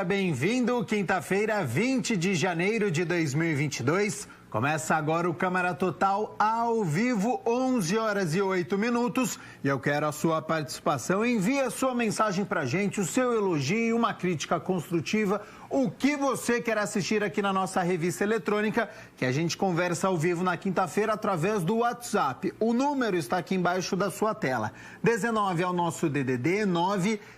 Bem-vindo, quinta-feira, 20 de janeiro de 2022. Começa agora o Câmara Total ao vivo, 11 horas e 8 minutos. E eu quero a sua participação. Envie a sua mensagem pra gente, o seu elogio, uma crítica construtiva, o que você quer assistir aqui na nossa revista eletrônica, que a gente conversa ao vivo na quinta-feira através do WhatsApp. O número está aqui embaixo da sua tela. 19 é o nosso DDD,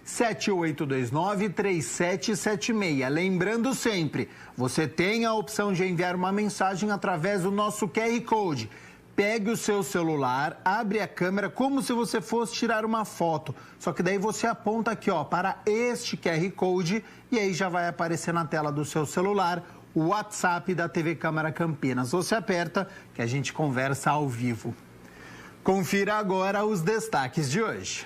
97829-3776. Lembrando sempre, você tem a opção de enviar uma mensagem através do nosso QR Code. Pegue o seu celular, abre a câmera como se você fosse tirar uma foto. Só que daí você aponta aqui, ó, para este QR Code e aí já vai aparecer na tela do seu celular o WhatsApp da TV Câmara Campinas. Você aperta que a gente conversa ao vivo. Confira agora os destaques de hoje.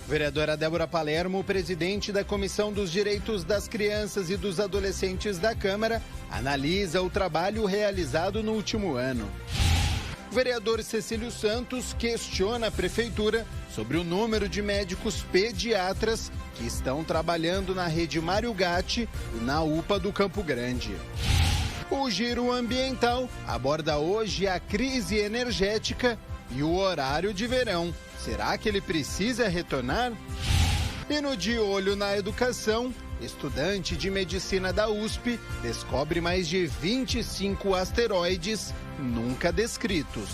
Vereadora Débora Palermo, presidente da Comissão dos Direitos das Crianças e dos Adolescentes da Câmara, analisa o trabalho realizado no último ano. O vereador Cecílio Santos questiona a Prefeitura sobre o número de médicos pediatras que estão trabalhando na rede Mário Gatti e na UPA do Campo Grande. O Giro Ambiental aborda hoje a crise energética e o horário de verão. Será que ele precisa retornar? E no De Olho na Educação, estudante de medicina da USP descobre mais de 25 asteroides nunca descritos.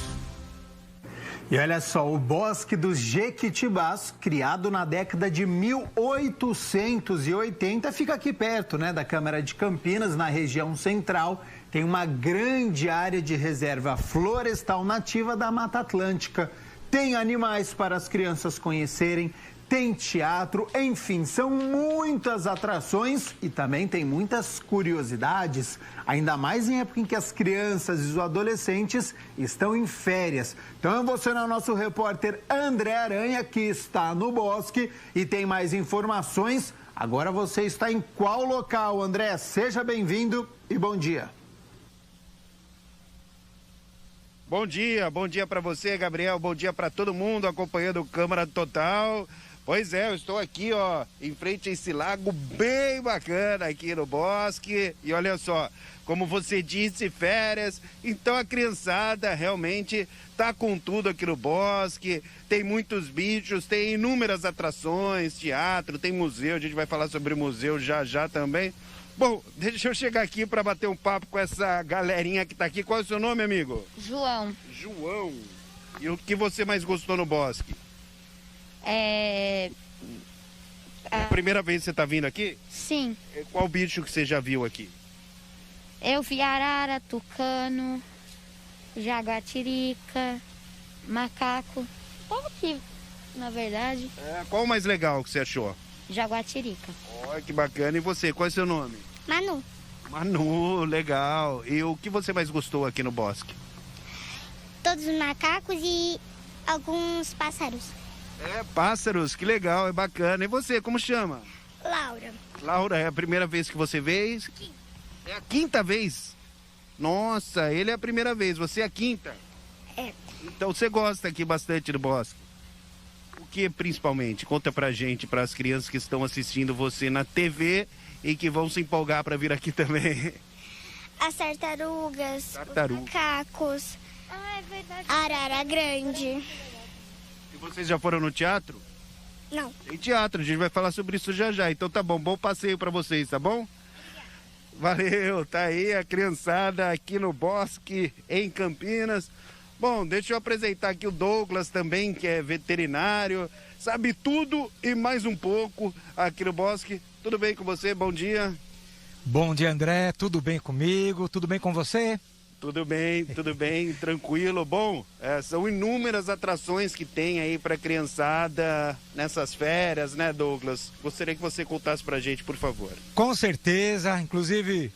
E olha só, o Bosque dos Jequitibás, criado na década de 1880, fica aqui perto, né, da Câmara de Campinas, na região central. Tem uma grande área de reserva florestal nativa da Mata Atlântica. Tem animais para as crianças conhecerem, tem teatro, enfim, são muitas atrações e também tem muitas curiosidades, ainda mais em época em que as crianças e os adolescentes estão em férias. Então eu vou ser o nosso repórter André Aranha, que está no bosque e tem mais informações. Agora você está em qual local, André? Seja bem-vindo e bom dia. Bom dia para você, Gabriel, bom dia para todo mundo acompanhando o Câmara Total. Pois é, eu estou aqui, ó, em frente a esse lago bem bacana aqui no bosque. E olha só, como você disse, férias, então a criançada realmente tá com tudo aqui no bosque. Tem muitos bichos, tem inúmeras atrações, teatro, tem museu, a gente vai falar sobre o museu já também. Bom, deixa eu chegar aqui para bater um papo com essa galerinha que tá aqui. Qual é o seu nome, amigo? João. João. E o que você mais gostou no bosque? É a primeira vez que você tá vindo aqui? Sim. Qual bicho que você já viu aqui? Eu vi arara, tucano, jaguatirica, macaco. Todo aqui, na verdade. Qual o mais legal que você achou? Jaguatirica. Olha que bacana. E você, qual é o seu nome? Manu. Manu, legal. E o que você mais gostou aqui no bosque? Todos os macacos e alguns pássaros. Pássaros, que legal, é bacana. E você, como chama? Laura. Laura, é a primeira vez que você veio? É a quinta vez? Nossa, ele é a primeira vez, você é a quinta? É. Então você gosta aqui bastante do bosque? O que principalmente? Conta pra gente, para as crianças que estão assistindo você na TV e que vão se empolgar para vir aqui também. As tartarugas, os macacos, É verdade. a arara grande. E vocês já foram no teatro? Não. Tem teatro, a gente vai falar sobre isso já. Então tá bom, bom passeio para vocês, tá bom? Valeu, tá aí a criançada aqui no bosque, em Campinas. Bom, deixa eu apresentar aqui o Douglas também, que é veterinário, sabe tudo e mais um pouco aqui no bosque. Tudo bem com você? Bom dia. Bom dia, André. Tudo bem comigo? Tudo bem com você? Tudo bem, tranquilo. Bom, são inúmeras atrações que tem aí para criançada nessas férias, né, Douglas? Gostaria que você contasse pra gente, por favor. Com certeza, inclusive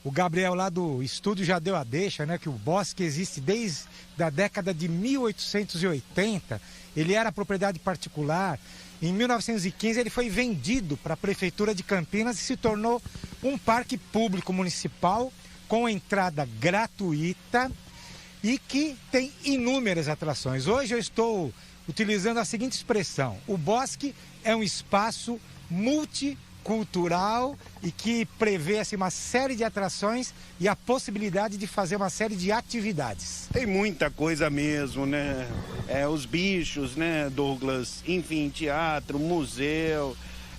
o Gabriel lá do estúdio já deu a deixa, né, que o bosque existe desde a década de 1880. Ele era propriedade particular. Em 1915 ele foi vendido para a Prefeitura de Campinas e se tornou um parque público municipal com entrada gratuita e que tem inúmeras atrações. Hoje eu estou utilizando a seguinte expressão: o bosque é um espaço multicultural e que prevê assim, uma série de atrações e a possibilidade de fazer uma série de atividades. Tem muita coisa mesmo, né? Os bichos, né, Douglas? Enfim, teatro, museu.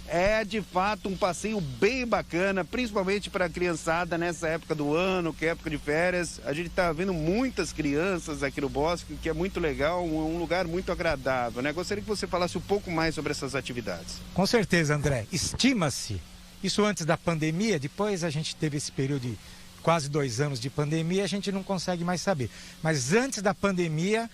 É de fato um passeio bem bacana, principalmente para a criançada nessa época do ano, que é época de férias. A gente está vendo muitas crianças aqui no Bosque, que é muito legal, um lugar muito agradável, né? Gostaria que você falasse um pouco mais sobre essas atividades. Com certeza, André. Estima-se, isso antes da pandemia, depois a gente teve esse período de quase 2 anos de pandemia, a gente não consegue mais saber. Mas antes da pandemia,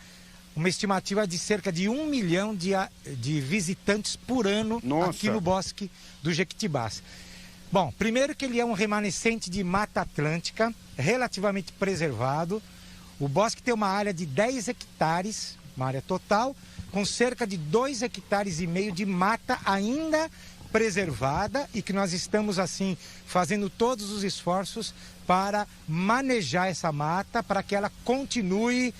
uma estimativa de cerca de 1 milhão de visitantes por ano. Nossa. Aqui no Bosque do Jequitibás. Bom, primeiro que ele é um remanescente de Mata Atlântica, relativamente preservado. O bosque tem uma área de 10 hectares, uma área total, com cerca de 2,5 hectares de mata ainda preservada e que nós estamos, assim, fazendo todos os esforços para manejar essa mata, para que ela continue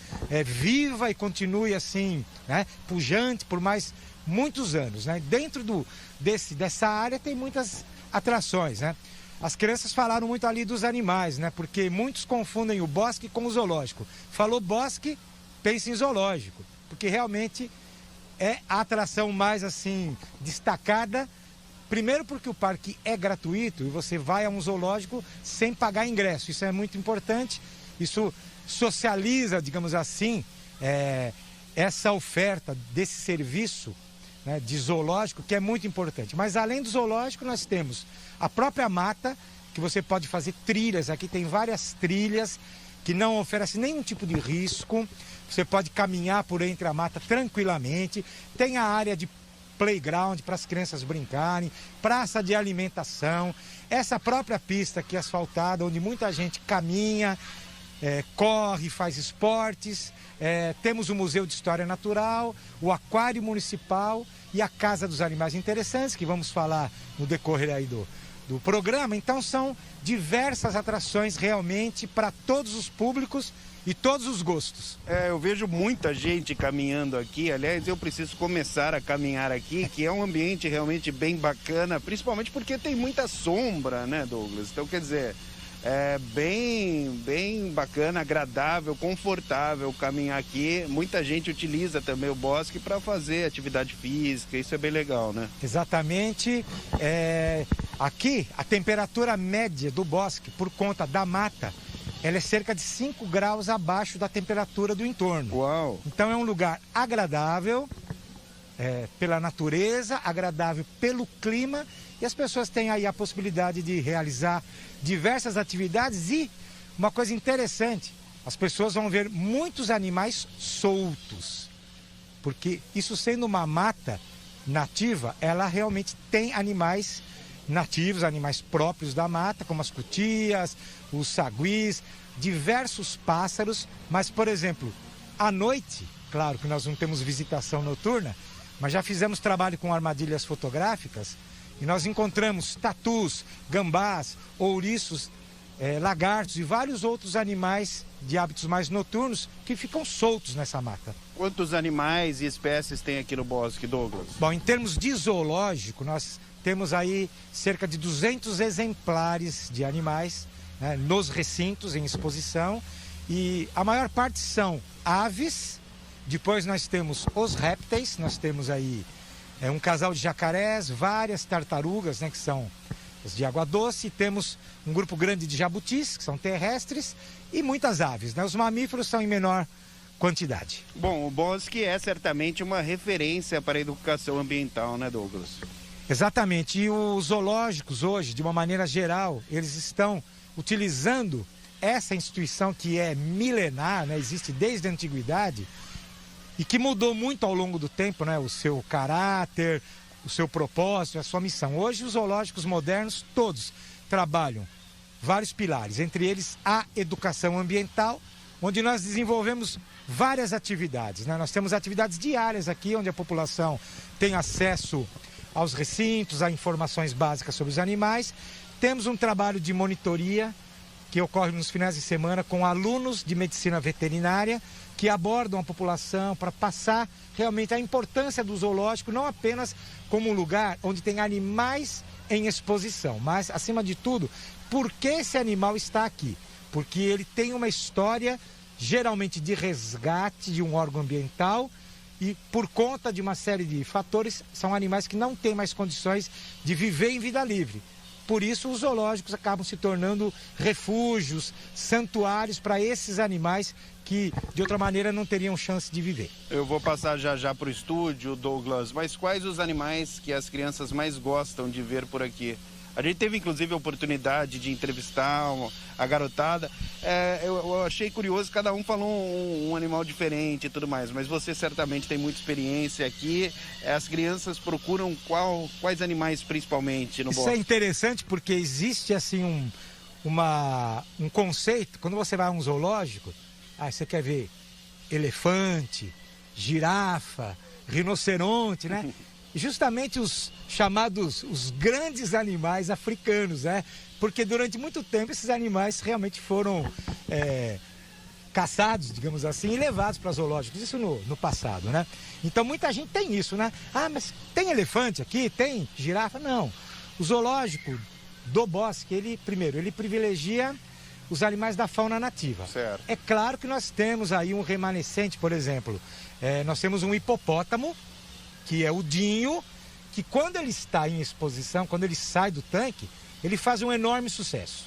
viva e continue, assim, né, pujante por mais muitos anos, né? Dentro dessa área tem muitas atrações, né? As crianças falaram muito ali dos animais, né? Porque muitos confundem o bosque com o zoológico. Falou bosque, pensa em zoológico, porque realmente é a atração mais, assim, destacada. Primeiro porque o parque é gratuito e você vai a um zoológico sem pagar ingresso. Isso é muito importante. Isso socializa, digamos assim, essa oferta desse serviço, né, de zoológico, que é muito importante. Mas além do zoológico, nós temos a própria mata, que você pode fazer trilhas. Aqui tem várias trilhas que não oferecem nenhum tipo de risco. Você pode caminhar por entre a mata tranquilamente. Tem a área de playground para as crianças brincarem, praça de alimentação, essa própria pista aqui asfaltada, onde muita gente caminha, corre, faz esportes. Temos o Museu de História Natural, o Aquário Municipal e a Casa dos Animais Interessantes, que vamos falar no decorrer aí do programa. Então são diversas atrações realmente para todos os públicos e todos os gostos. Eu vejo muita gente caminhando aqui. Aliás, eu preciso começar a caminhar aqui, que é um ambiente realmente bem bacana, principalmente porque tem muita sombra, né, Douglas? Então, quer dizer, é bem bacana, agradável, confortável caminhar aqui. Muita gente utiliza também o bosque para fazer atividade física, isso é bem legal, né? Exatamente. Aqui, a temperatura média do bosque, por conta da mata, ela é cerca de 5 graus abaixo da temperatura do entorno. Uau! Então é um lugar agradável pela natureza, agradável pelo clima, e as pessoas têm aí a possibilidade de realizar diversas atividades. E uma coisa interessante, as pessoas vão ver muitos animais soltos, porque isso sendo uma mata nativa, ela realmente tem animais nativos, animais próprios da mata, como as cutias, os saguis, diversos pássaros. Mas, por exemplo, à noite, claro que nós não temos visitação noturna, mas já fizemos trabalho com armadilhas fotográficas e nós encontramos tatus, gambás, ouriços, lagartos e vários outros animais de hábitos mais noturnos que ficam soltos nessa mata. Quantos animais e espécies tem aqui no bosque, Douglas? Bom, em termos de zoológico, nós temos aí cerca de 200 exemplares de animais, né, nos recintos, em exposição. E a maior parte são aves. Depois nós temos os répteis. Nós temos aí um casal de jacarés, várias tartarugas, né, que são as de água doce. Temos um grupo grande de jabutis, que são terrestres, e muitas aves, né? Os mamíferos são em menor quantidade. Bom, o bosque é certamente uma referência para a educação ambiental, né, Douglas? Exatamente. E os zoológicos hoje, de uma maneira geral, eles estão utilizando essa instituição que é milenar, né? Existe desde a antiguidade e que mudou muito ao longo do tempo, né? O seu caráter, o seu propósito, a sua missão. Hoje os zoológicos modernos todos trabalham vários pilares, entre eles a educação ambiental, onde nós desenvolvemos várias atividades, né? Nós temos atividades diárias aqui, onde a população tem acesso aos recintos, a informações básicas sobre os animais. Temos um trabalho de monitoria que ocorre nos finais de semana com alunos de medicina veterinária que abordam a população para passar realmente a importância do zoológico, não apenas como um lugar onde tem animais em exposição, mas, acima de tudo, por que esse animal está aqui? Porque ele tem uma história, geralmente de resgate de um órgão ambiental, e por conta de uma série de fatores, são animais que não têm mais condições de viver em vida livre. Por isso, os zoológicos acabam se tornando refúgios, santuários para esses animais que, de outra maneira, não teriam chance de viver. Eu vou passar já para o estúdio, Douglas, mas quais os animais que as crianças mais gostam de ver por aqui? A gente teve, inclusive, a oportunidade de entrevistar a garotada. Eu achei curioso, cada um falou um animal diferente e tudo mais, mas você certamente tem muita experiência aqui. As crianças procuram quais animais, principalmente, no bosque? Isso é interessante porque existe, assim, um conceito. Quando você vai a um zoológico, você quer ver elefante, girafa, rinoceronte, né? Justamente os chamados, os grandes animais africanos, né? Porque durante muito tempo esses animais realmente foram caçados, digamos assim, e levados para zoológicos, isso no passado, né? Então muita gente tem isso, né? Mas tem elefante aqui? Tem girafa? Não. O zoológico do bosque, ele privilegia os animais da fauna nativa. Certo. É claro que nós temos aí um remanescente, por exemplo, nós temos um hipopótamo, que é o Dinho, que quando ele está em exposição, quando ele sai do tanque, ele faz um enorme sucesso.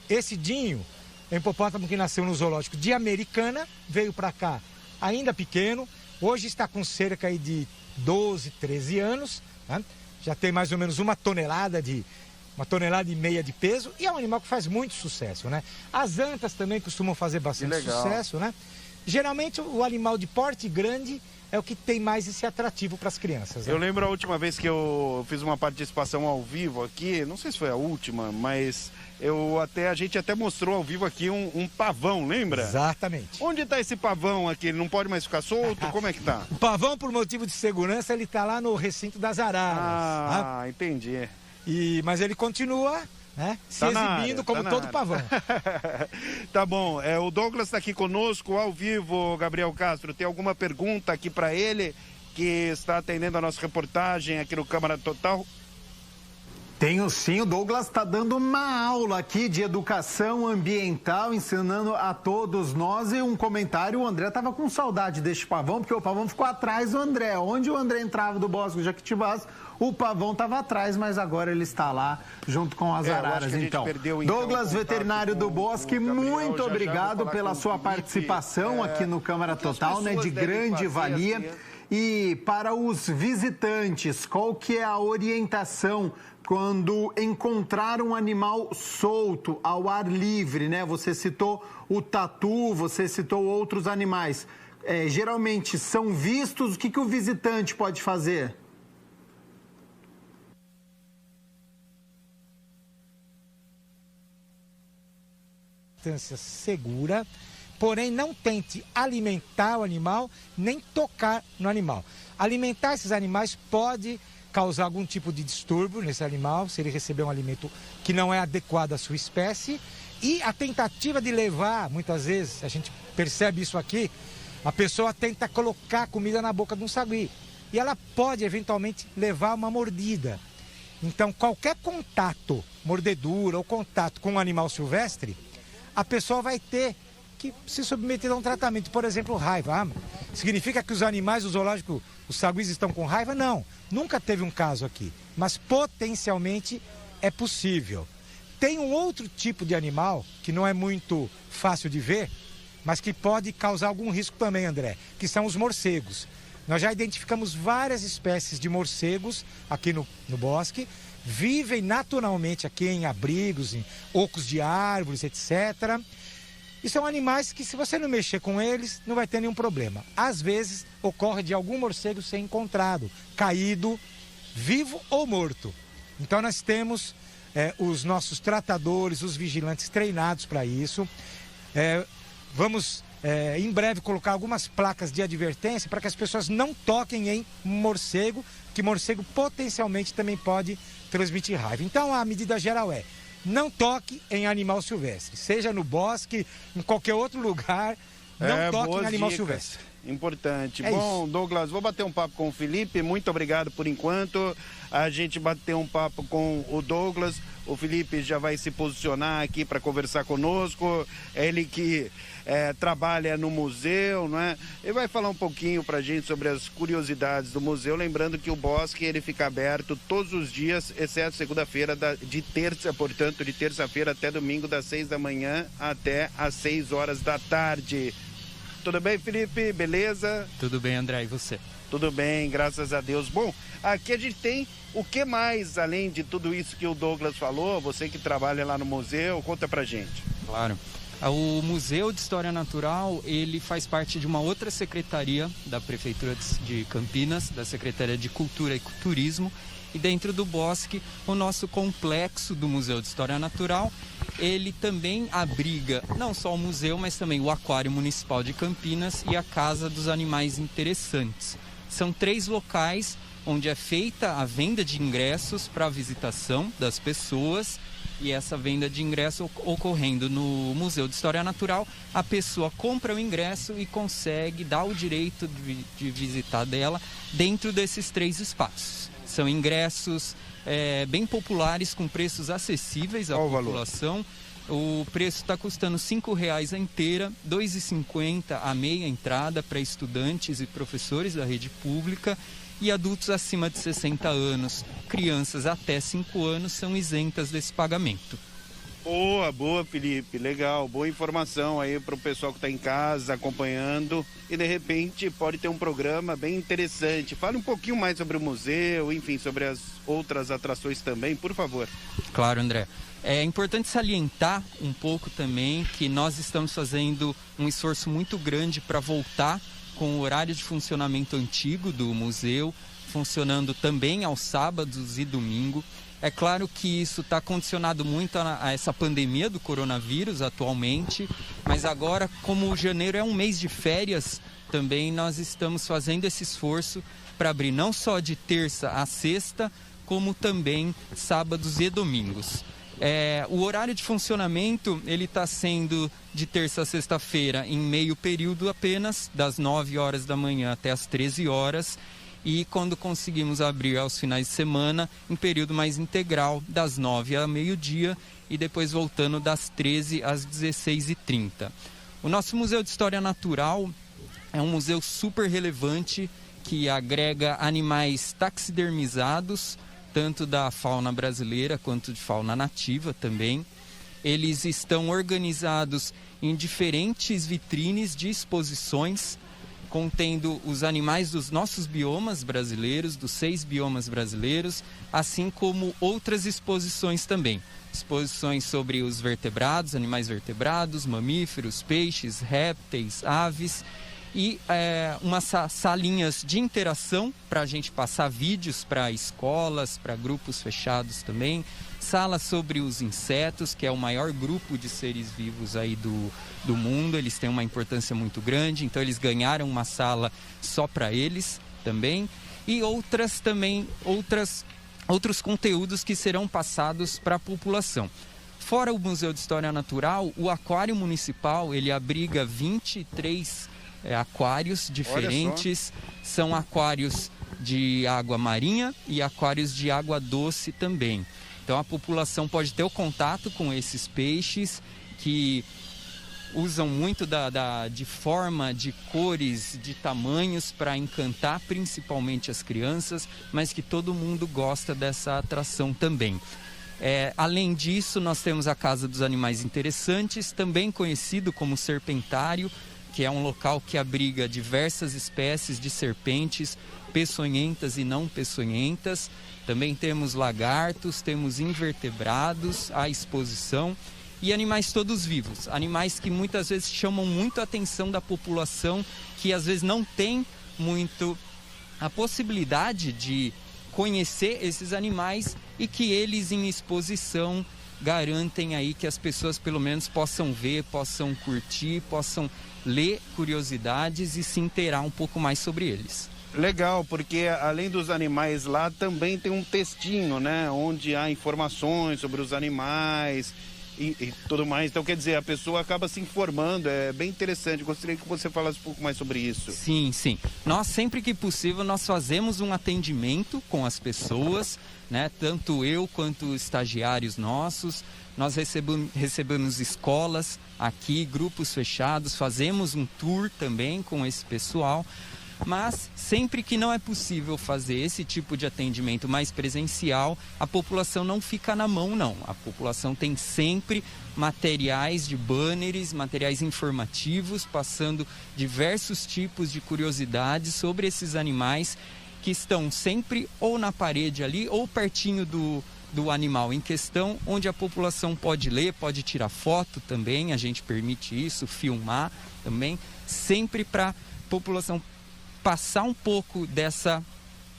Esse Dinho é um hipopótamo que nasceu no zoológico de Americana, veio para cá ainda pequeno, hoje está com cerca aí de 12, 13 anos, né? Já tem mais ou menos uma tonelada e meia de peso, e é um animal que faz muito sucesso, né? As antas também costumam fazer bastante sucesso, né? Geralmente o animal de porte grande é o que tem mais esse atrativo para as crianças, né? Eu lembro a última vez que eu fiz uma participação ao vivo aqui, não sei se foi a última, mas a gente até mostrou ao vivo aqui um pavão, lembra? Exatamente. Onde está esse pavão aqui? Ele não pode mais ficar solto? Como é que tá? O pavão, por motivo de segurança, ele está lá no recinto das araras. Entendi. Mas ele continua, né, se exibindo como todo pavão. Tá bom. O Douglas está aqui conosco ao vivo, Gabriel Castro. Tem alguma pergunta aqui para ele que está atendendo a nossa reportagem aqui no Câmara Total? Tenho sim, o Douglas está dando uma aula aqui de educação ambiental, ensinando a todos nós. E um comentário, o André estava com saudade deste pavão, porque o pavão ficou atrás do André. Onde o André entrava do Bosque do Jequitibás, o pavão estava atrás, mas agora ele está lá junto com as araras. Então, Douglas, veterinário do Bosque, muito obrigado pela sua participação aqui no Câmara Total, né, de grande valia. E para os visitantes, qual que é a orientação quando encontrar um animal solto, ao ar livre, né? Você citou o tatu, você citou outros animais. Geralmente são vistos, o que o visitante pode fazer? Distância segura, porém não tente alimentar o animal, nem tocar no animal. Alimentar esses animais pode causar algum tipo de distúrbio nesse animal, se ele receber um alimento que não é adequado à sua espécie. E a tentativa de levar, muitas vezes, a gente percebe isso aqui, a pessoa tenta colocar comida na boca de um sagui. E ela pode, eventualmente, levar uma mordida. Então, qualquer contato, mordedura ou contato com um animal silvestre, a pessoa vai ter que se submeter a um tratamento. Por exemplo, raiva. Significa que os animais do zoológico, os saguis, estão com raiva? Não, nunca teve um caso aqui, mas potencialmente é possível. Tem um outro tipo de animal que não é muito fácil de ver, mas que pode causar algum risco também, André, que são os morcegos. Nós já identificamos várias espécies de morcegos aqui no bosque, vivem naturalmente aqui em abrigos, em ocos de árvores, etc. E são animais que, se você não mexer com eles, não vai ter nenhum problema. Às vezes, ocorre de algum morcego ser encontrado, caído, vivo ou morto. Então, nós temos os nossos tratadores, os vigilantes treinados para isso. Vamos, em breve, colocar algumas placas de advertência para que as pessoas não toquem em morcego, que morcego potencialmente também pode transmitir raiva. Então, a medida geral é: não toque em animal silvestre, seja no bosque, em qualquer outro lugar, não toquem boas em animal dicas. silvestre. Importante. É Bom, isso. Douglas, vou bater um papo com o Felipe. Muito obrigado por enquanto. A gente bateu um papo com o Douglas. O Felipe já vai se posicionar aqui para conversar conosco. É ele que trabalha no museu, não é? Ele vai falar um pouquinho para a gente sobre as curiosidades do museu. Lembrando que o Bosque ele fica aberto todos os dias, exceto segunda-feira, de terça-feira até domingo, das 6 da manhã até às 6 horas da tarde. Tudo bem, Felipe? Beleza? Tudo bem, André, e você? Tudo bem, graças a Deus. Bom, aqui a gente tem o que mais, além de tudo isso que o Douglas falou, você que trabalha lá no museu, conta pra gente. Claro. O Museu de História Natural, ele faz parte de uma outra secretaria da Prefeitura de Campinas, da Secretaria de Cultura e Turismo, e dentro do Bosque, o nosso complexo do Museu de História Natural, ele também abriga não só o museu, mas também o Aquário Municipal de Campinas e a Casa dos Animais Interessantes. São 3 locais onde é feita a venda de ingressos para a visitação das pessoas, e essa venda de ingresso ocorrendo no Museu de História Natural, a pessoa compra o ingresso e consegue dar o direito de visitar dela dentro desses 3 espaços. São ingressos bem populares, com preços acessíveis à população. O preço está custando R$ 5,00 a inteira, R$ 2,50 a meia entrada para estudantes e professores da rede pública, e adultos acima de 60 anos, crianças até 5 anos são isentas desse pagamento. Boa, Felipe, legal, boa informação aí para o pessoal que está em casa acompanhando e de repente pode ter um programa bem interessante. Fale um pouquinho mais sobre o museu, enfim, sobre as outras atrações também, por favor. Claro, André. É importante salientar um pouco também que nós estamos fazendo um esforço muito grande para voltar com o horário de funcionamento antigo do museu, funcionando também aos sábados e domingo. É claro que isso está condicionado muito a essa pandemia do coronavírus atualmente, mas agora, como janeiro é um mês de férias, também nós estamos fazendo esse esforço para abrir não só de terça a sexta, como também sábados e domingos. O horário de funcionamento ele está sendo de terça a sexta-feira em meio período apenas, das 9 horas da manhã até as 13 horas, e quando conseguimos abrir aos finais de semana, em período mais integral, das 9 ao meio-dia e depois voltando das 13 às 16h30. O nosso Museu de História Natural é um museu super relevante que agrega animais taxidermizados, tanto da fauna brasileira quanto de fauna nativa também. Eles estão organizados em diferentes vitrines de exposições, contendo os animais dos nossos biomas brasileiros, dos 6 biomas brasileiros, assim como outras exposições também. Exposições sobre os vertebrados, animais vertebrados, mamíferos, peixes, répteis, aves, e umas salinhas de interação para a gente passar vídeos para escolas, para grupos fechados também, salas sobre os insetos, que é o maior grupo de seres vivos aí do mundo. Eles têm uma importância muito grande, então eles ganharam uma sala só para eles também, e outros conteúdos que serão passados para a população. Fora o Museu de História Natural, o Aquário Municipal, ele abriga 23 aquários diferentes. São aquários de água marinha e aquários de água doce também. Então a população pode ter o contato com esses peixes que usam muito de forma, de cores, de tamanhos para encantar principalmente as crianças, mas que todo mundo gosta dessa atração também. Além disso, nós temos a Casa dos Animais Interessantes, também conhecido como Serpentário, que é um local que abriga diversas espécies de serpentes, peçonhentas e não peçonhentas. Também temos lagartos, temos invertebrados à exposição e animais todos vivos. Animais que muitas vezes chamam muito a atenção da população, que às vezes não tem muito a possibilidade de conhecer esses animais e que eles em exposição garantem aí que as pessoas pelo menos possam ver, possam curtir, possam ler curiosidades e se inteirar um pouco mais sobre eles. Legal, porque além dos animais lá também tem um textinho, né? Onde há informações sobre os animais e tudo mais. Então, quer dizer, a pessoa acaba se informando, é bem interessante. Gostaria que você falasse um pouco mais sobre isso. Sim, sim. Nós, sempre que possível, nós fazemos um atendimento com as pessoas, né? Tanto eu quanto estagiários nossos. Nós recebemos escolas aqui, grupos fechados, fazemos um tour também com esse pessoal. Mas sempre que não é possível fazer esse tipo de atendimento mais presencial, a população não fica na mão, não. A população tem sempre materiais de banners, materiais informativos, passando diversos tipos de curiosidades sobre esses animais que estão sempre ou na parede ali ou pertinho do animal em questão, onde a população pode ler, pode tirar foto também, a gente permite isso, filmar também, sempre para a população passar um pouco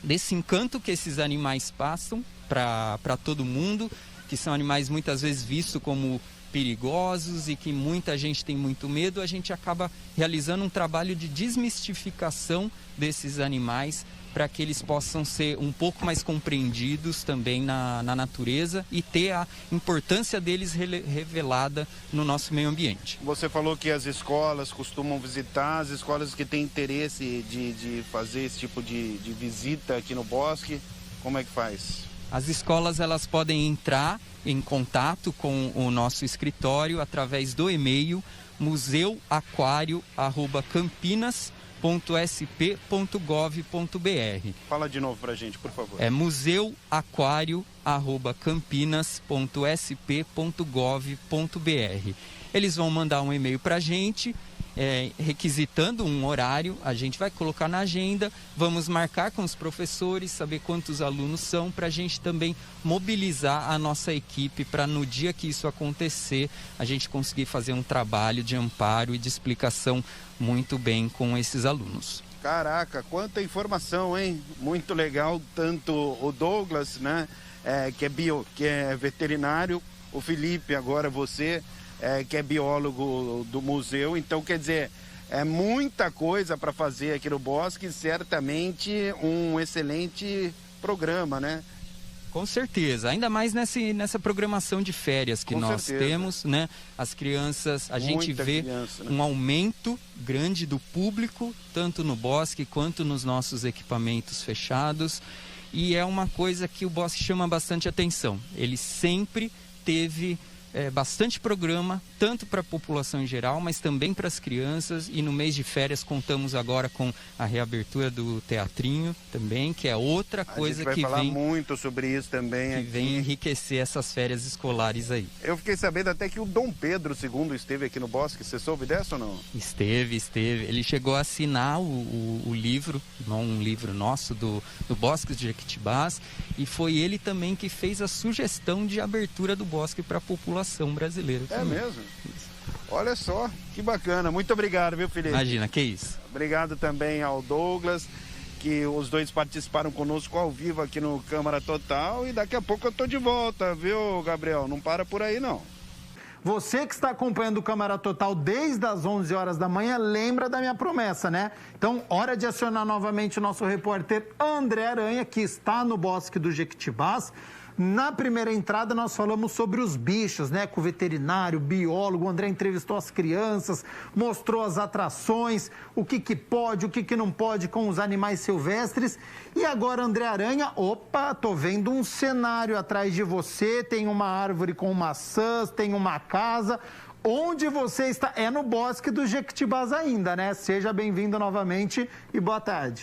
desse encanto que esses animais passam para todo mundo, que são animais muitas vezes vistos como perigosos e que muita gente tem muito medo. A gente acaba realizando um trabalho de desmistificação desses animais para que eles possam ser um pouco mais compreendidos também na natureza e ter a importância deles revelada no nosso meio ambiente. Você falou que as escolas costumam visitar, as escolas que têm interesse de fazer esse tipo de visita aqui no bosque, como é que faz? As escolas, elas podem entrar em contato com o nosso escritório através do e-mail museuaquario@campinas.sp.gov.br. Fala de novo pra gente, por favor. É museuaquario@campinas.sp.gov.br. Eles vão mandar um e-mail pra gente, requisitando um horário, a gente vai colocar na agenda, vamos marcar com os professores, saber quantos alunos são, para a gente também mobilizar a nossa equipe para no dia que isso acontecer, a gente conseguir fazer um trabalho de amparo e de explicação muito bem com esses alunos. Caraca, quanta informação, hein? Muito legal, tanto o Douglas, né, que é veterinário, o Felipe, agora você, que é biólogo do museu. Então, quer dizer, é muita coisa para fazer aqui no bosque, certamente um excelente programa, né? Com certeza, ainda mais nessa programação de férias que nós temos, né? As crianças, a gente vê um aumento grande do público, tanto no bosque quanto nos nossos equipamentos fechados, e é uma coisa que o bosque chama bastante atenção. Ele sempre teve bastante programa, tanto para a população em geral, mas também para as crianças, e no mês de férias contamos agora com a reabertura do teatrinho também, que é outra coisa que falar muito sobre isso também, que vem enriquecer essas férias escolares aí. Eu fiquei sabendo até que o Dom Pedro II esteve aqui no bosque, você soube dessa ou não? Esteve, ele chegou a assinar o livro, um livro nosso do Bosque de Jequitibás, e foi ele também que fez a sugestão de abertura do bosque para a população brasileira. É mesmo? Olha só, que bacana. Muito obrigado, viu, Felipe? Imagina, que isso. Obrigado também ao Douglas, que os dois participaram conosco ao vivo aqui no Câmara Total, e daqui a pouco eu tô de volta, viu, Gabriel? Não para por aí, não. Você que está acompanhando o Câmara Total desde as 11 horas da manhã, lembra da minha promessa, né? Então, hora de acionar novamente o nosso repórter André Aranha, que está no Bosque do Jequitibás. Na primeira entrada, nós falamos sobre os bichos, né? Com o veterinário, biólogo, o André entrevistou as crianças, mostrou as atrações, o que pode, o que não pode com os animais silvestres. E agora, André Aranha, opa, tô vendo um cenário atrás de você, tem uma árvore com maçãs, tem uma casa. Onde você está? É no Bosque do Jequitibás ainda, né? Seja bem-vindo novamente e boa tarde.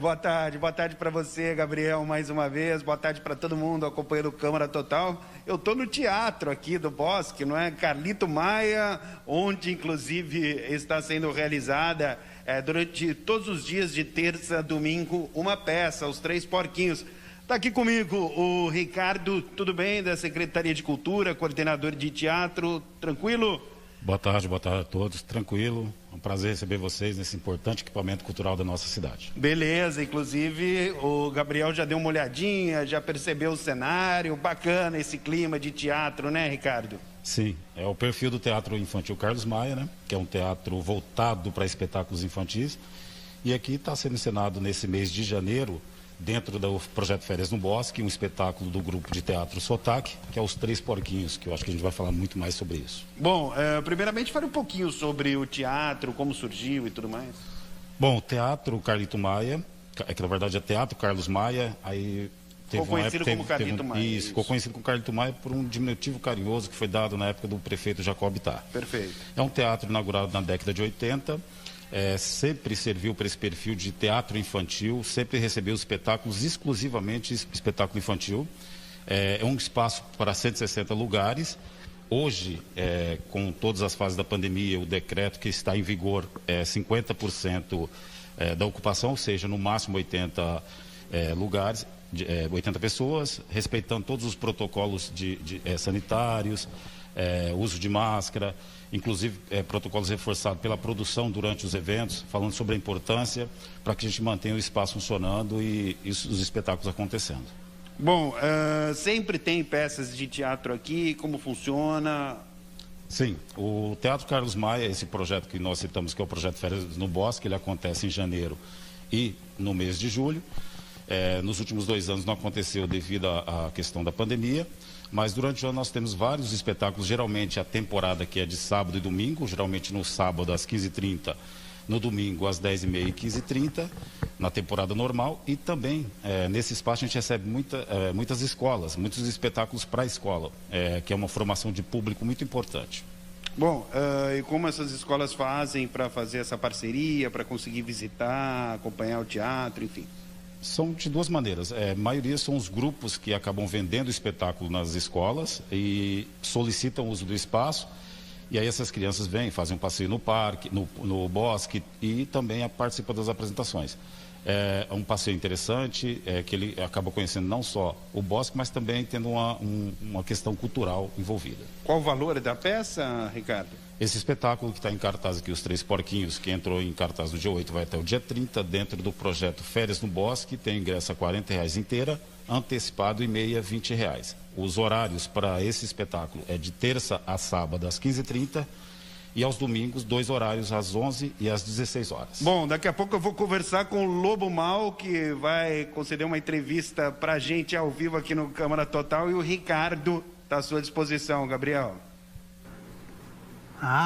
Boa tarde para você, Gabriel, mais uma vez. Boa tarde para todo mundo acompanhando o Câmara Total. Eu estou no teatro aqui do Bosque, não é? Carlito Maia, onde inclusive está sendo realizada durante todos os dias de terça a domingo uma peça, Os Três Porquinhos. Está aqui comigo o Ricardo, tudo bem, da Secretaria de Cultura, coordenador de teatro, tranquilo? Boa tarde a todos, tranquilo. É um prazer receber vocês nesse importante equipamento cultural da nossa cidade. Beleza, inclusive o Gabriel já deu uma olhadinha, já percebeu o cenário, bacana esse clima de teatro, né, Ricardo? Sim, é o perfil do Teatro Infantil Carlos Maia, né? Que é um teatro voltado para espetáculos infantis. E aqui está sendo encenado nesse mês de janeiro dentro do projeto Férias no Bosque, um espetáculo do grupo de teatro Sotaque, que é Os Três Porquinhos, que eu acho que a gente vai falar muito mais sobre isso. Bom, primeiramente fale um pouquinho sobre o teatro, como surgiu e tudo mais. Bom, o Teatro Carlito Maia, que na verdade é Teatro Carlos Maia, aí... Ficou conhecido como Carlito Maia. Isso, ficou conhecido como Carlito Maia por um diminutivo carinhoso que foi dado na época do prefeito Jacob Ittar. Perfeito. É um teatro inaugurado na década de 80, sempre serviu para esse perfil de teatro infantil, sempre recebeu espetáculos, exclusivamente espetáculo infantil. É um espaço para 160 lugares. Hoje, com todas as fases da pandemia, o decreto que está em vigor é 50% da ocupação, ou seja, no máximo 80 lugares. 80 pessoas, respeitando todos os protocolos sanitários, uso de máscara, inclusive protocolos reforçados pela produção durante os eventos, falando sobre a importância para que a gente mantenha o espaço funcionando e os espetáculos acontecendo. Bom, sempre tem peças de teatro aqui, como funciona? Sim, o Teatro Carlos Maia, esse projeto que nós citamos, que é o projeto Férias no Bosque, ele acontece em janeiro e no mês de julho. Nos últimos 2 anos não aconteceu devido à questão da pandemia, mas durante o ano nós temos vários espetáculos, geralmente a temporada que é de sábado e domingo, geralmente no sábado às 15h30, no domingo às 10h30 e 15h30, na temporada normal, e também nesse espaço a gente recebe muitas escolas, muitos espetáculos para a escola, que é uma formação de público muito importante. Bom, e como essas escolas fazem para fazer essa parceria, para conseguir visitar, acompanhar o teatro, enfim? São de 2 maneiras. A maioria são os grupos que acabam vendendo espetáculo nas escolas e solicitam o uso do espaço. E aí essas crianças vêm, fazem um passeio no parque, no bosque e também participam das apresentações. É um passeio interessante, que ele acaba conhecendo não só o bosque, mas também tendo uma questão cultural envolvida. Qual o valor da peça, Ricardo? Esse espetáculo que está em cartaz aqui, Os Três Porquinhos, que entrou em cartaz do dia 8, vai até o dia 30, dentro do projeto Férias no Bosque, tem ingresso a R$40 inteira, antecipado e meia R$20. Os horários para esse espetáculo é de terça a sábado às 15h30 e aos domingos 2 horários às 11 e às 16 horas. Bom, daqui a pouco eu vou conversar com o Lobo Mal, que vai conceder uma entrevista para a gente ao vivo aqui no Câmara Total, e o Ricardo está à sua disposição, Gabriel.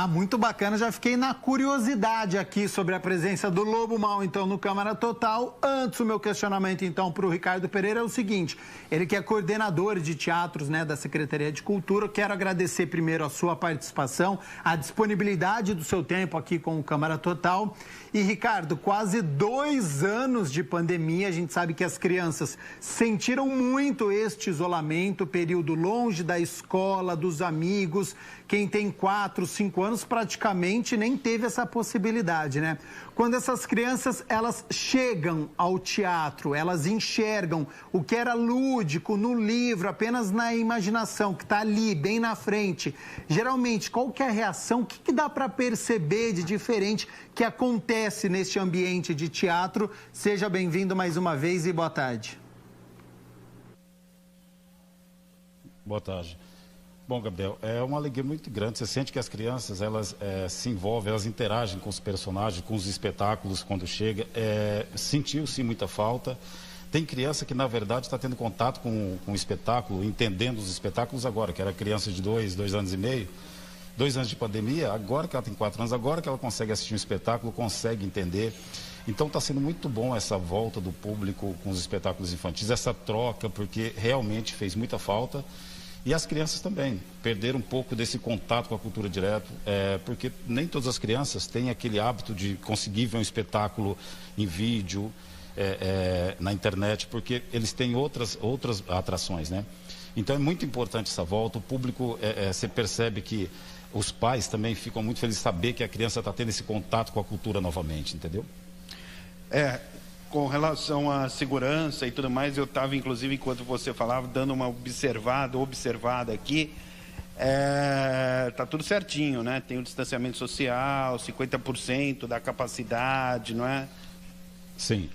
Muito bacana, já fiquei na curiosidade aqui sobre a presença do Lobo Mal, então, no Câmara Total. Antes, o meu questionamento, então, para o Ricardo Pereira é o seguinte: ele que é coordenador de teatros, né, da Secretaria de Cultura. Quero agradecer primeiro a sua participação, a disponibilidade do seu tempo aqui com o Câmara Total. E, Ricardo, quase 2 anos de pandemia, a gente sabe que as crianças sentiram muito este isolamento, período longe da escola, dos amigos. Quem tem 4, 5 anos praticamente nem teve essa possibilidade, né? Quando essas crianças, elas chegam ao teatro, elas enxergam o que era lúdico no livro, apenas na imaginação, que está ali, bem na frente. Geralmente, qual que é a reação? O que dá para perceber de diferente que acontece neste ambiente de teatro? Seja bem-vindo mais uma vez e boa tarde. Boa tarde. Bom, Gabriel, é uma alegria muito grande. Você sente que as crianças, elas se envolvem, elas interagem com os personagens, com os espetáculos quando chega. Sentiu-se muita falta. Tem criança que, na verdade, está tendo contato com o espetáculo, entendendo os espetáculos agora, que era criança de 2 anos e meio, 2 anos de pandemia, agora que ela tem 4 anos, agora que ela consegue assistir um espetáculo, consegue entender. Então está sendo muito bom essa volta do público com os espetáculos infantis, essa troca, porque realmente fez muita falta. E as crianças também perderam um pouco desse contato com a cultura direto, porque nem todas as crianças têm aquele hábito de conseguir ver um espetáculo em vídeo, na internet, porque eles têm outras atrações, né? Então é muito importante essa volta. O público, você percebe que os pais também ficam muito felizes de saber que a criança está tendo esse contato com a cultura novamente, entendeu? Com relação à segurança e tudo mais, eu estava, inclusive, enquanto você falava, dando uma observada aqui. Tá tudo certinho, né? Tem o distanciamento social, 50% da capacidade, não é? Sim,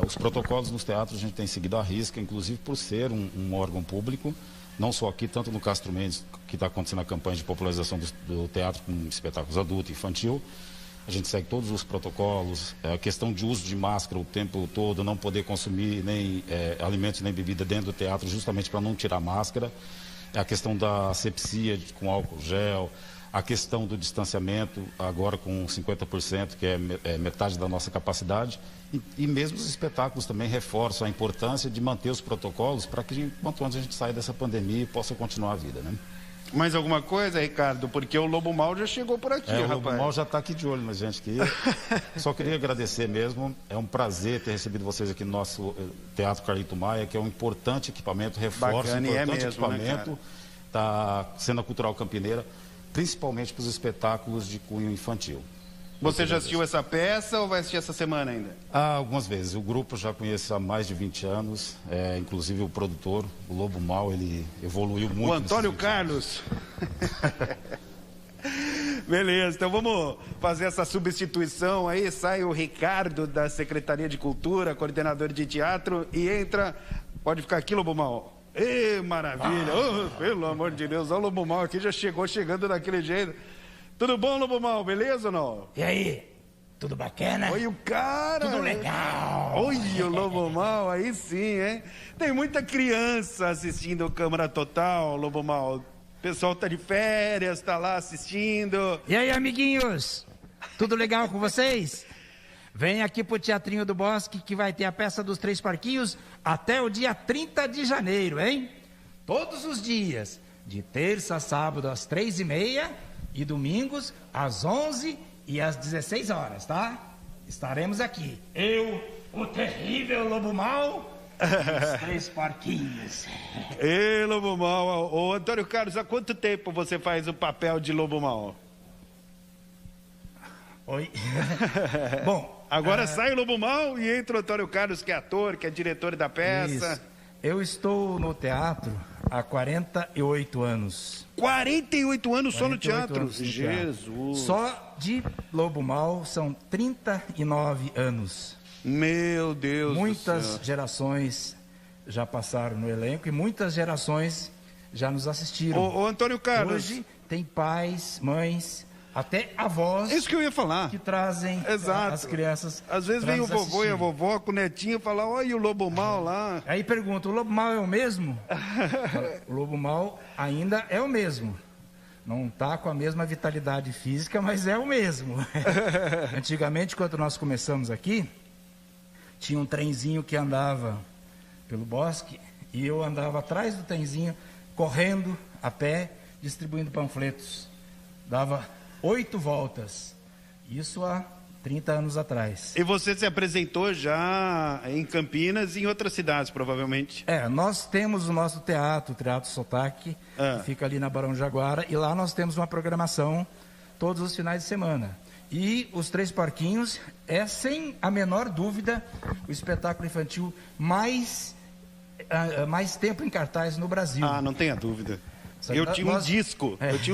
os protocolos nos teatros a gente tem seguido à risca, inclusive por ser um órgão público, não só aqui, tanto no Castro Mendes, que está acontecendo a campanha de popularização do teatro com espetáculos adulto e infantil, a gente segue todos os protocolos, a questão de uso de máscara o tempo todo, não poder consumir nem alimentos nem bebida dentro do teatro, justamente para não tirar máscara, a questão da asepsia com álcool gel, a questão do distanciamento, agora com 50%, que é metade da nossa capacidade, e mesmo os espetáculos também reforçam a importância de manter os protocolos para que, quanto antes a gente saia dessa pandemia e possa continuar a vida, né? Mais alguma coisa, Ricardo? Porque o Lobo Mal já chegou por aqui, rapaz. O Lobo Mal já está aqui de olho na gente aqui. Só queria agradecer mesmo. É um prazer ter recebido vocês aqui no nosso Teatro Carlito Maia, que é um importante equipamento, reforço, bacana, importante mesmo, equipamento né, da cena cultural campineira, principalmente para os espetáculos de cunho infantil. Você já assistiu essa peça ou vai assistir essa semana ainda? Algumas vezes. O grupo já conheço há mais de 20 anos, inclusive o produtor, o Lobo Mal, ele evoluiu muito. O Antônio Carlos. Beleza, então vamos fazer essa substituição aí. Sai o Ricardo da Secretaria de Cultura, coordenador de teatro, e entra... Pode ficar aqui, Lobo Mal. Ê, maravilha! Oh, pelo amor de Deus, olha o Lobo Mal aqui, já chegando daquele jeito. Tudo bom, Lobo Mal? Beleza ou não? E aí? Tudo bacana? Olha o cara! Tudo legal! Olha o Lobo Mal, aí sim, hein? Tem muita criança assistindo o Câmara Total, Lobo Mal. O pessoal tá de férias, tá lá assistindo. E aí, amiguinhos? Tudo legal com vocês? Vem aqui pro Teatrinho do Bosque, que vai ter a peça dos Três Parquinhos até o dia 30 de janeiro, hein? Todos os dias, de terça a sábado às 3h30 e domingos às 11 e às 16 horas, tá? Estaremos aqui. Eu, o terrível Lobo Mal e os Três Parquinhos. Ei, Lobo Mal. Ô, Antônio Carlos, há quanto tempo você faz o papel de Lobo Mal? Oi. Bom, agora sai o Lobo Mal e entra o Antônio Carlos, que é ator, que é diretor da peça. Isso. Eu estou no teatro há 48 anos. 48 anos só no teatro? Anos Jesus! Teatro. Só de Lobo Mal são 39 anos. Meu Deus do céu. Muitas gerações já passaram no elenco e muitas gerações já nos assistiram. Ô, Antônio Carlos. Hoje tem pais, mães, até avós. Isso que eu ia falar. Que trazem as crianças. Às vezes vem o vovô e a vovó com o netinho e fala, olha o Lobo Mal lá. Aí pergunta, o Lobo Mal é o mesmo? O Lobo Mal ainda é o mesmo. Não está com a mesma vitalidade física, mas é o mesmo. Antigamente, quando nós começamos aqui, tinha um trenzinho que andava pelo bosque e eu andava atrás do trenzinho, correndo a pé, distribuindo panfletos. Dava 8 voltas. Isso há 30 anos atrás. E você se apresentou já em Campinas e em outras cidades, provavelmente? Nós temos o nosso teatro, o Teatro Sotaque, que fica ali na Barão de Jaguara, e lá nós temos uma programação todos os finais de semana. E os Três Parquinhos é, sem a menor dúvida, o espetáculo infantil mais tempo em cartaz no Brasil. Ah, não tenha dúvida. Eu tinha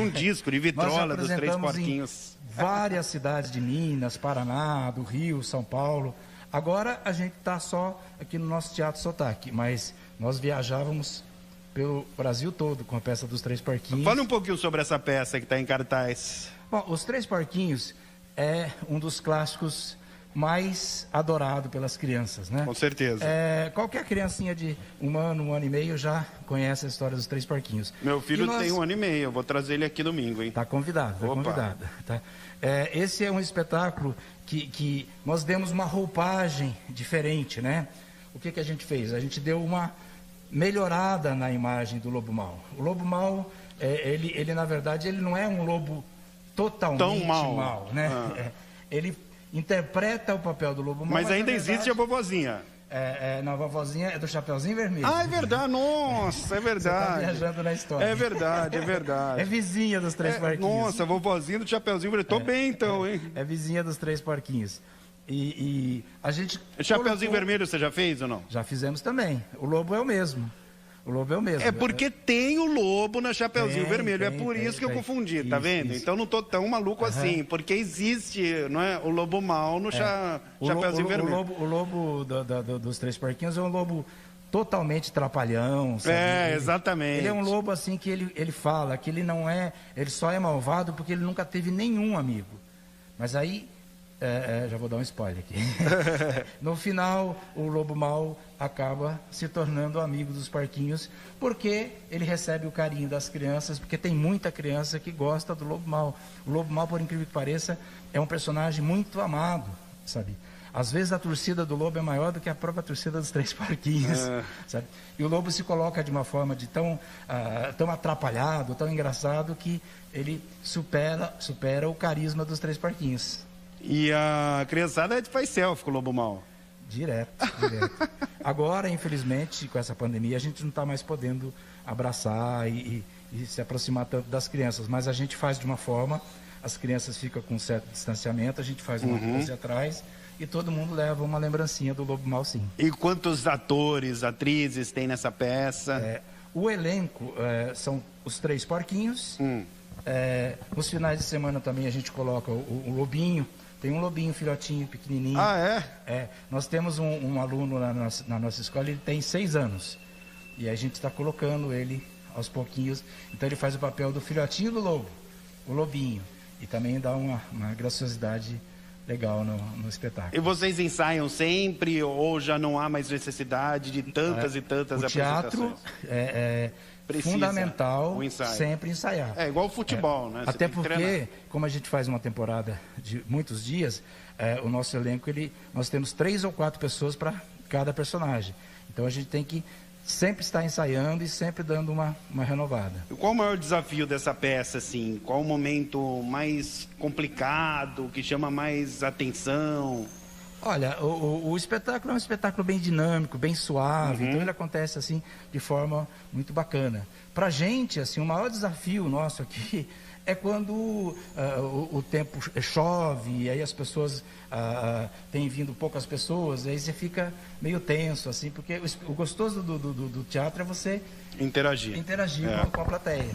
um disco de vitrola dos Três Parquinhos. Várias cidades de Minas, Paraná, do Rio, São Paulo. Agora a gente está só aqui no nosso Teatro Sotaque, mas nós viajávamos pelo Brasil todo com a peça dos Três Parquinhos. Fale um pouquinho sobre essa peça que está em cartaz. Bom, os Três Parquinhos é um dos clássicos mais adorado pelas crianças, né? Com certeza. Qualquer criancinha de 1 ano, 1 ano e meio já conhece a história dos Três Parquinhos. Meu filho tem 1 ano e meio, eu vou trazer ele aqui domingo, hein? Tá convidado, tá? Esse é um espetáculo que nós demos uma roupagem diferente, né? O que a gente fez? A gente deu uma melhorada na imagem do Lobo Mal. O Lobo Mal, ele na verdade, ele não é um lobo totalmente mal, né? Ele interpreta o papel do Lobo Mal. Mas ainda existe a vovozinha. Não, a vovozinha é do Chapeuzinho Vermelho. Ah, é verdade, nossa, é verdade. Você tá viajando na história. É verdade. É vizinha dos Três Parquinhos. Nossa, a vovozinha do Chapeuzinho Vermelho. Tô bem então, hein? É vizinha dos Três Parquinhos. E a gente... Chapeuzinho Vermelho você já fez ou não? Já fizemos também. O lobo é o mesmo. O lobo é o mesmo. É porque tem o lobo na Chapeuzinho Vermelho. É por isso que eu confundi, tá vendo? Então não tô tão maluco assim. Porque existe, não é, o Lobo Mal no Chapeuzinho Vermelho. O lobo dos Três Parquinhos é um lobo totalmente trapalhão, sabe? Exatamente. Ele é um lobo assim que ele fala que ele não é... Ele só é malvado porque ele nunca teve nenhum amigo. Mas aí já vou dar um spoiler aqui. No final, o lobo mau acaba se tornando amigo dos porquinhos, porque ele recebe o carinho das crianças, porque tem muita criança que gosta do lobo mau. O lobo mau, por incrível que pareça, é um personagem muito amado, sabe? Às vezes a torcida do lobo é maior do que a própria torcida dos três porquinhos, sabe? E o lobo se coloca de uma forma de tão atrapalhado, tão engraçado, que ele supera o carisma dos três porquinhos. E a criançada faz selfie com o lobo mau? Direto. Agora, infelizmente, com essa pandemia, a gente não está mais podendo abraçar e se aproximar tanto das crianças, mas a gente faz de uma forma, as crianças ficam com um certo distanciamento, a gente faz uma coisa atrás e todo mundo leva uma lembrancinha do lobo mau, sim. E quantos atores, atrizes tem nessa peça? O elenco são os três porquinhos. Nos finais de semana também a gente coloca o lobinho. Tem um lobinho filhotinho, pequenininho. Nós temos um aluno na nossa escola, ele tem 6 anos. E a gente está colocando ele aos pouquinhos. Então ele faz o papel do filhotinho do lobo, o lobinho. E também dá uma graciosidade legal no espetáculo. E vocês ensaiam sempre ou já não há mais necessidade de tantas e tantas apresentações? O teatro fundamental sempre ensaiar. É igual o futebol, né? Até porque, como a gente faz uma temporada de muitos dias, o nosso elenco, nós temos 3 ou 4 pessoas para cada personagem. Então a gente tem que sempre estar ensaiando e sempre dando uma renovada. E qual o maior desafio dessa peça, assim? Qual o momento mais complicado, que chama mais atenção? Olha, o espetáculo é um espetáculo bem dinâmico, bem suave, então ele acontece assim de forma muito bacana. Pra gente, assim, o maior desafio nosso aqui é quando o tempo chove, e aí as pessoas, têm vindo poucas pessoas, aí você fica meio tenso, assim, porque o gostoso do teatro é você interagir com a plateia.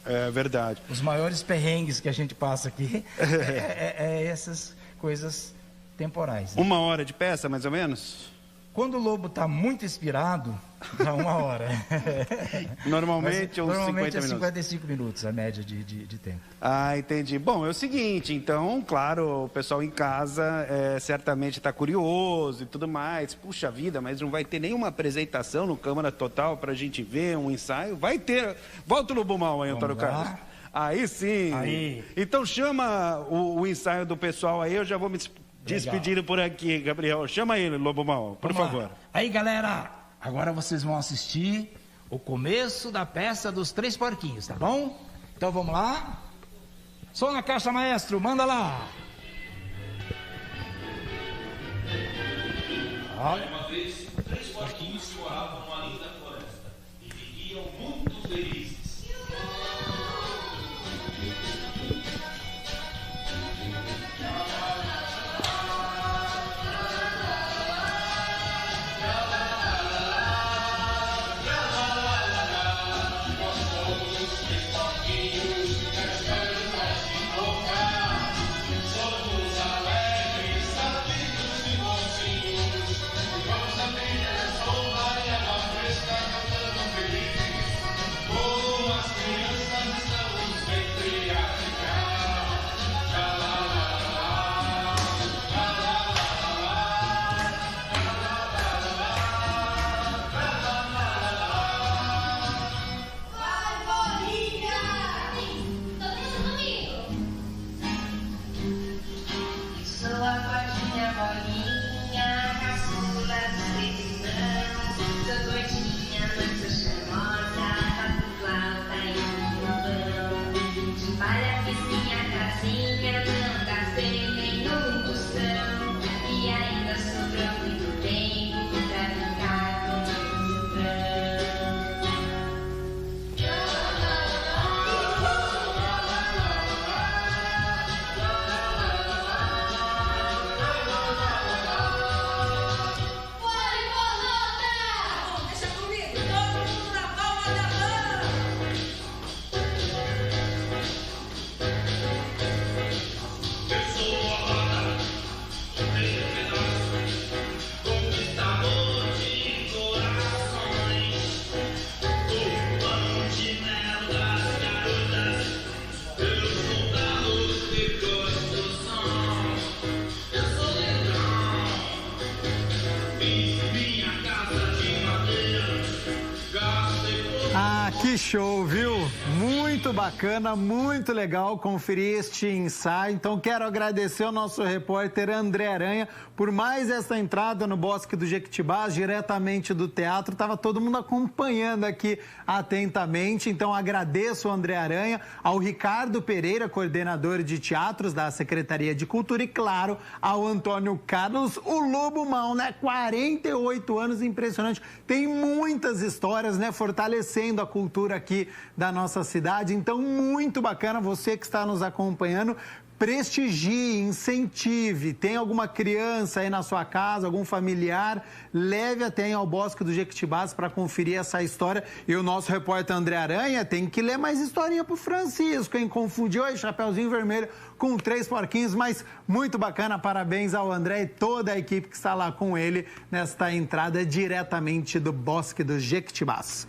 É verdade. Os maiores perrengues que a gente passa aqui é essas coisas temporais. Né? 1 hora de peça, mais ou menos? Quando o lobo está muito inspirado, dá 1 hora. Normalmente, uns 50 minutos. 55 minutos a média de tempo. Ah, entendi. Bom, é o seguinte, então, claro, o pessoal em casa certamente está curioso e tudo mais. Puxa vida, mas não vai ter nenhuma apresentação no Câmara Total para a gente ver, um ensaio? Vai ter. Volta o Lobo Mau aí, Antônio Carlos. Aí sim. Aí. Então chama o ensaio do pessoal aí, eu já vou me despedindo por aqui, Gabriel. Chama ele, Lobo Mau, por favor. Aí, galera, agora vocês vão assistir o começo da peça dos Três Porquinhos, tá bom? Então vamos lá. Som na caixa, maestro, manda lá. Olha. Uma vez, 3 porquinhos moravam numa linda floresta e viviam muito felizes. Somos alegres, amigos e bonzinhos, e vamos também sombra e amar. Ah, que show, viu? Muito bacana, muito legal conferir este ensaio. Então, quero agradecer ao nosso repórter André Aranha por mais essa entrada no Bosque do Jequitibás, diretamente do teatro. Estava todo mundo acompanhando aqui atentamente. Então, agradeço ao André Aranha, ao Ricardo Pereira, coordenador de teatros da Secretaria de Cultura, e, claro, ao Antônio Carlos, o Lobo Mal, né? 48 anos, impressionante. Tem muitas histórias, né? Fortalecendo a cultura aqui da nossa cidade. Então, muito bacana, você que está nos acompanhando, prestigie, incentive. Tem alguma criança aí na sua casa, algum familiar, leve até ao Bosque do Jequitibás para conferir essa história. E o nosso repórter André Aranha tem que ler mais historinha pro Francisco, hein? Confundiu aí Chapeuzinho Vermelho com 3 porquinhos, mas muito bacana. Parabéns ao André e toda a equipe que está lá com ele nesta entrada diretamente do Bosque do Jequitibás.